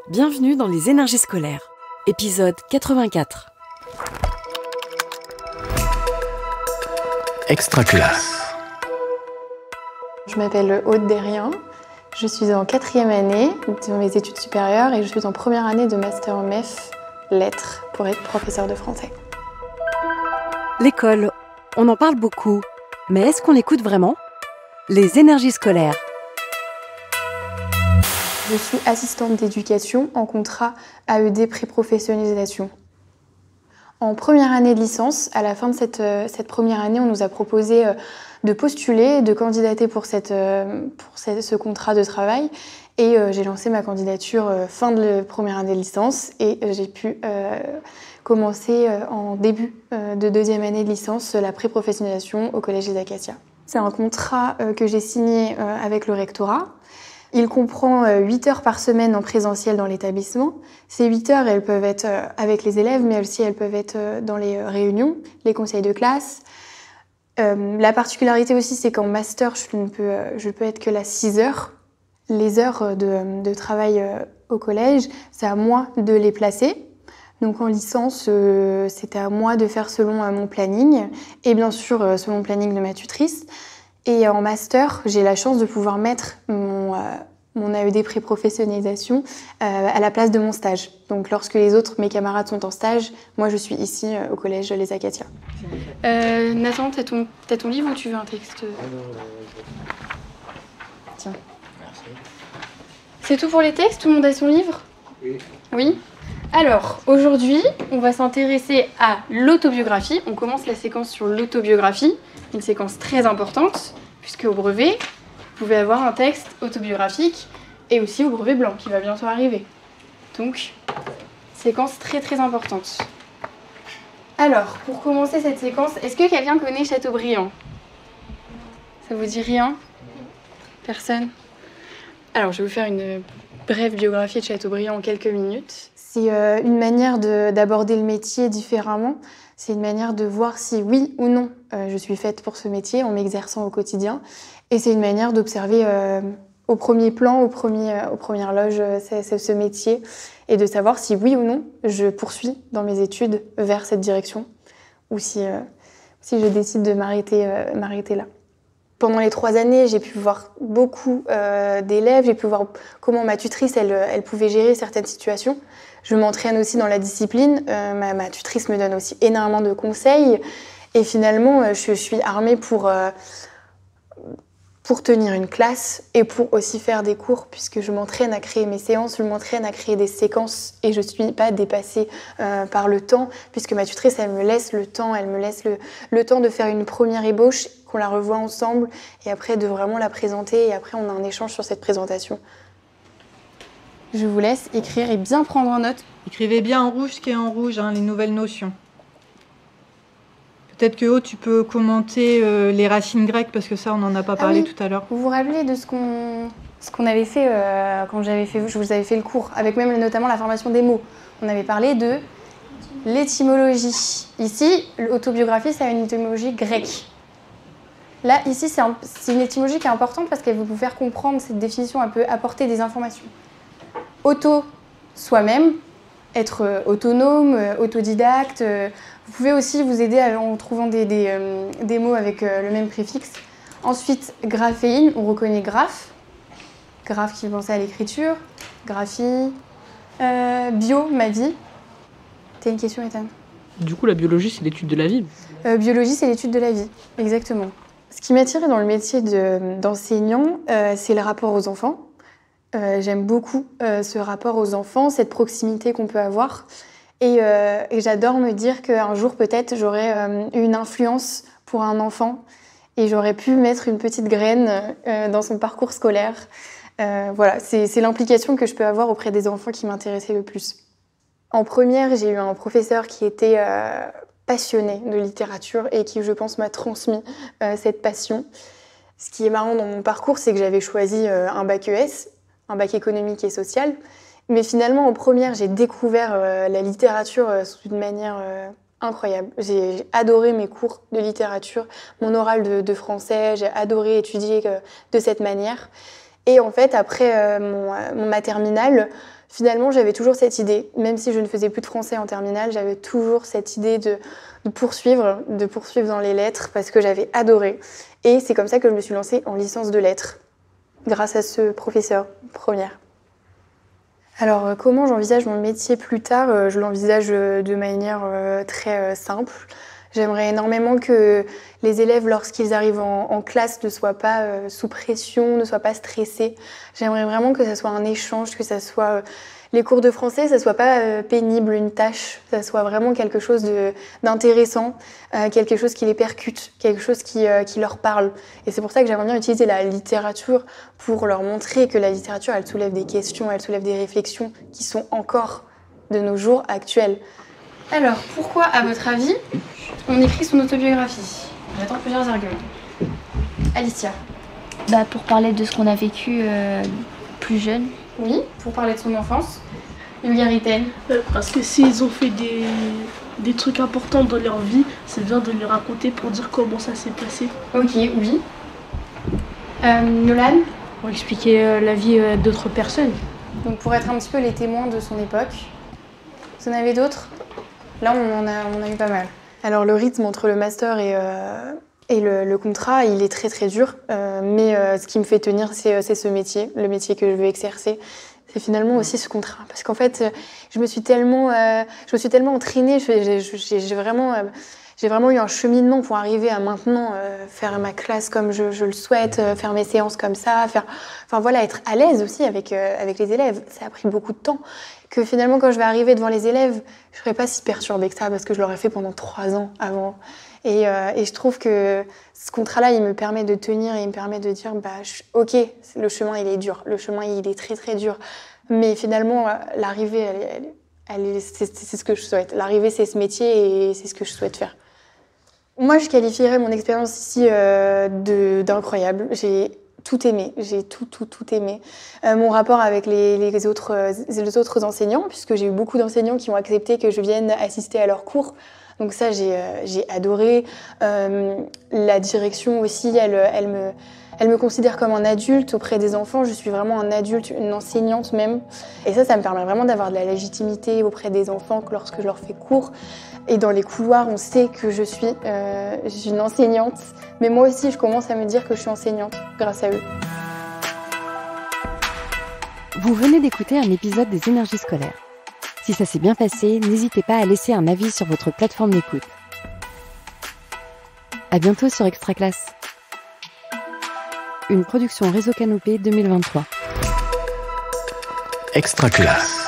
Bienvenue dans les énergies scolaires, épisode 84. Extra classe. Je m'appelle Aude Derrien, je suis en 4e année de mes études supérieures et je suis en première année de Master MEF Lettres pour être professeure de français. L'école, on en parle beaucoup, mais est-ce qu'on l'écoute vraiment ? Les énergies scolaires. Je suis assistante d'éducation en contrat AED pré-professionnalisation. En première année de licence, à la fin de cette première année, on nous a proposé de postuler, de candidater pour ce contrat de travail. Et j'ai lancé ma candidature fin de la première année de licence et j'ai pu commencer en début de deuxième année de licence la pré-professionnalisation au Collège des Acacias. C'est un contrat que j'ai signé avec le rectorat. Il comprend 8 heures par semaine en présentiel dans l'établissement. Ces 8 heures, elles peuvent être avec les élèves, mais aussi elles peuvent être dans les réunions, les conseils de classe. La particularité aussi, c'est qu'en master, je peux être que là 6 heures. Les heures de travail au collège, c'est à moi de les placer. Donc en licence, c'était à moi de faire selon mon planning, et bien sûr selon le planning de ma tutrice. Et en master, j'ai la chance de pouvoir mettre mon AED pré-professionnalisation à la place de mon stage. Donc lorsque mes camarades sont en stage, moi je suis ici au collège Les Acacias. Nathan, t'as ton livre ou tu veux un texte ? Tiens. Merci. C'est tout pour les textes ? Tout le monde a son livre ? Oui. Oui ? Alors, aujourd'hui, on va s'intéresser à l'autobiographie. On commence la séquence sur l'autobiographie, une séquence très importante, puisque au brevet, vous pouvez avoir un texte autobiographique et aussi au brevet blanc qui va bientôt arriver. Donc, séquence très très importante. Alors, pour commencer cette séquence, est-ce que quelqu'un connaît Chateaubriand ? Ça vous dit rien ? Personne ? Alors, je vais vous faire une brève biographie de Chateaubriand en quelques minutes. C'est une manière d'aborder le métier différemment. C'est une manière de voir si oui ou non je suis faite pour ce métier en m'exerçant au quotidien. Et c'est une manière d'observer au premier plan, aux premières loges, ce métier et de savoir si oui ou non je poursuis dans mes études vers cette direction ou si je décide de m'arrêter là. Pendant les 3 années, j'ai pu voir beaucoup d'élèves, j'ai pu voir comment ma tutrice elle pouvait gérer certaines situations. Je m'entraîne aussi dans la discipline, ma tutrice me donne aussi énormément de conseils et finalement je suis armée pour tenir une classe et pour aussi faire des cours puisque je m'entraîne à créer mes séances, je m'entraîne à créer des séquences et je ne suis pas dépassée par le temps puisque ma tutrice elle me laisse le temps, le temps de faire une première ébauche, qu'on la revoit ensemble et après de vraiment la présenter et après on a un échange sur cette présentation. Je vous laisse écrire et bien prendre en note. Écrivez bien en rouge ce qui est en rouge, les nouvelles notions. Peut-être que tu peux commenter les racines grecques parce que ça on n'en a pas parlé tout à l'heure. Vous vous rappelez de ce qu'on avait fait quand je vous avais fait le cours, avec même notamment la formation des mots. On avait parlé de l'étymologie. Ici, l'autobiographie, c'est une étymologie grecque. Là, ici, c'est une étymologie qui est importante parce qu'elle veut vous faire comprendre cette définition, elle peut apporter des informations. Auto, soi-même, être autonome, autodidacte. Vous pouvez aussi vous aider en trouvant des mots avec le même préfixe. Ensuite, graphéine, on reconnaît graphe. Graphe qui pensait à l'écriture. Graphie. Bio, ma vie. T'as une question, Ethan ? Du coup, la biologie, c'est l'étude de la vie. Biologie, c'est l'étude de la vie, exactement. Ce qui m'a attirée dans le métier d'enseignant, c'est le rapport aux enfants. J'aime beaucoup ce rapport aux enfants, cette proximité qu'on peut avoir. Et j'adore me dire qu'un jour, peut-être, j'aurai une influence pour un enfant et j'aurais pu mettre une petite graine dans son parcours scolaire. Voilà, c'est l'implication que je peux avoir auprès des enfants qui m'intéressait le plus. En première, j'ai eu un professeur qui était passionné de littérature et qui, je pense, m'a transmis cette passion. Ce qui est marrant dans mon parcours, c'est que j'avais choisi un bac ES, un bac économique et social. Mais finalement, en première, j'ai découvert la littérature sous une manière incroyable. J'ai adoré mes cours de littérature, mon oral de français, j'ai adoré étudier de cette manière. Et en fait, après ma terminale, finalement, j'avais toujours cette idée, même si je ne faisais plus de français en terminale, j'avais toujours cette idée de poursuivre dans les lettres parce que j'avais adoré. Et c'est comme ça que je me suis lancée en licence de lettres, grâce à ce professeur première. Alors, comment j'envisage mon métier plus tard? Je l'envisage de manière très simple. J'aimerais énormément que les élèves, lorsqu'ils arrivent en classe, ne soient pas sous pression, ne soient pas stressés. J'aimerais vraiment que ça soit un échange, que ça soit les cours de français, ça soit pas pénible, une tâche, ça soit vraiment quelque chose d'intéressant, quelque chose qui les percute, quelque chose qui leur parle. Et c'est pour ça que j'aimerais bien utiliser la littérature pour leur montrer que la littérature, elle soulève des questions, elle soulève des réflexions qui sont encore de nos jours actuelles. Alors, pourquoi, à votre avis, on écrit son autobiographie? J'attends plusieurs arguments. Alicia? Pour parler de ce qu'on a vécu plus jeune. Oui, pour parler de son enfance. Julia Riten? Parce que s'ils ont fait des trucs importants dans leur vie, c'est bien de les raconter pour dire comment ça s'est passé. Ok, oui. Nolan? Pour expliquer la vie d'autres personnes. Donc pour être un petit peu les témoins de son époque. Vous en avez d'autres? Là, on a eu pas mal. Alors le rythme entre le master et le contrat, il est très très dur. Mais ce qui me fait tenir, c'est ce métier, le métier que je veux exercer. C'est finalement aussi ce contrat. Parce qu'en fait, je me suis tellement entraînée, j'ai vraiment eu un cheminement pour arriver à maintenant faire ma classe comme je le souhaite, faire mes séances comme ça, être à l'aise aussi avec les élèves. Ça a pris beaucoup de temps. Que finalement, quand je vais arriver devant les élèves, je ne serai pas si perturbée que ça parce que je l'aurais fait pendant 3 ans avant. Et je trouve que ce contrat-là, il me permet de tenir et il me permet de dire, ok, le chemin, il est dur. Le chemin, il est très, très dur. Mais finalement, l'arrivée, c'est ce que je souhaite. L'arrivée, c'est ce métier et c'est ce que je souhaite faire. Moi, je qualifierais mon expérience ici d'incroyable. J'ai tout aimé, j'ai tout aimé. Mon rapport avec les autres enseignants, puisque j'ai eu beaucoup d'enseignants qui ont accepté que je vienne assister à leurs cours. Donc ça, j'ai adoré. La direction aussi, elle me considère comme un adulte auprès des enfants. Je suis vraiment un adulte, une enseignante même. Et ça me permet vraiment d'avoir de la légitimité auprès des enfants lorsque je leur fais cours. Et dans les couloirs, on sait que je suis une enseignante. Mais moi aussi, je commence à me dire que je suis enseignante grâce à eux. Vous venez d'écouter un épisode des Énergies scolaires. Si ça s'est bien passé, n'hésitez pas à laisser un avis sur votre plateforme d'écoute. À bientôt sur Extra Classe. Une production Réseau Canopé 2023. Extra Classe.